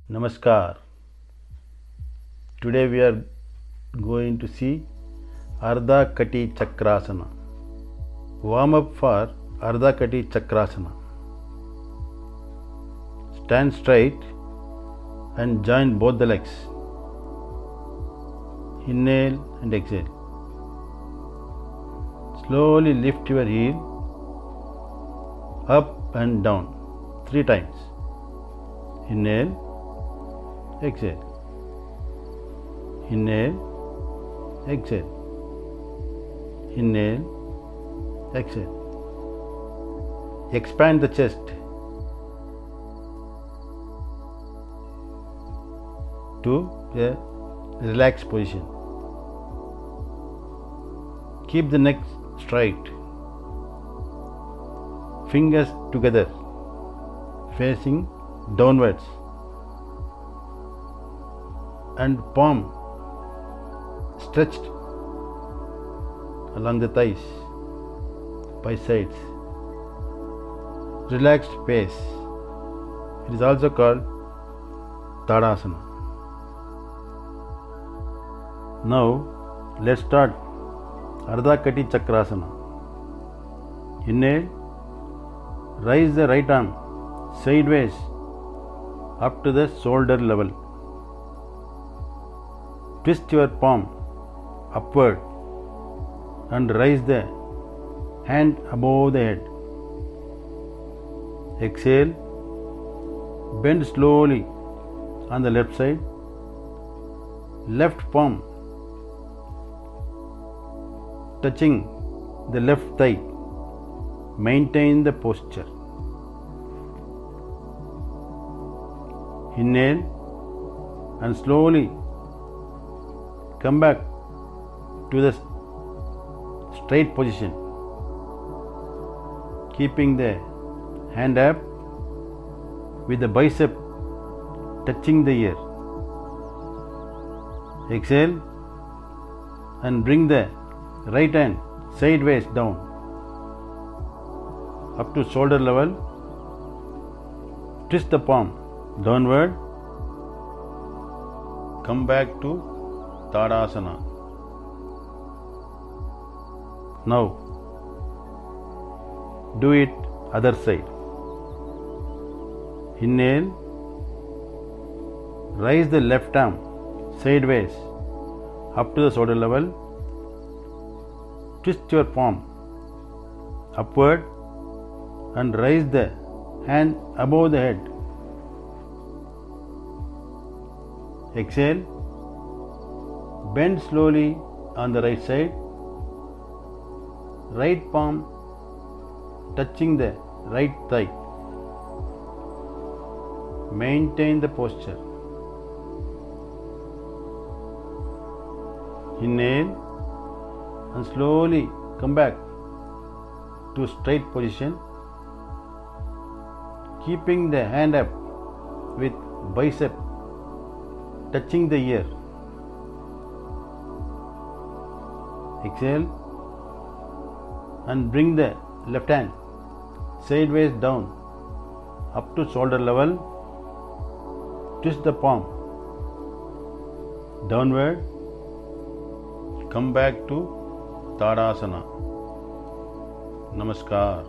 Namaskar. Today we are going to see Ardha Kati Chakrasana. Warm up for Ardha Kati Chakrasana. Stand straight and join both the legs. Inhale and exhale. Slowly lift your heel up and down 3 times. Inhale, exhale. Inhale, exhale. Inhale, exhale. Expand the chest. To a relaxed position. Keep the neck straight. Fingers together, facing downwards, and palm stretched along the thighs by sides. Relaxed pace. It is also called Tadasana. Now let's start Ardha Kati Chakrasana. Inhale, raise the right arm sideways up to the shoulder level. Twist your palm upward and raise the hand above the head. Exhale, bend slowly on the left side. Left palm touching the left thigh. Maintain the posture. Inhale and slowly come back to the straight position, keeping the hand up with the bicep touching the ear. Exhale and bring the right hand sideways down up to shoulder level. Twist the palm downward. Come back to Tadasana. Now do it other side. Inhale, raise the left arm sideways up to the shoulder level. Twist your palm upward and raise the hand above the head. Exhale, bend slowly on the right side. Right palm touching the right thigh. Maintain the posture. Inhale and slowly come back to straight position, keeping the hand up with bicep touching the ear. Exhale and bring the left hand sideways down up to shoulder level. Twist the palm downward. Come back to Tadasana. Namaskar.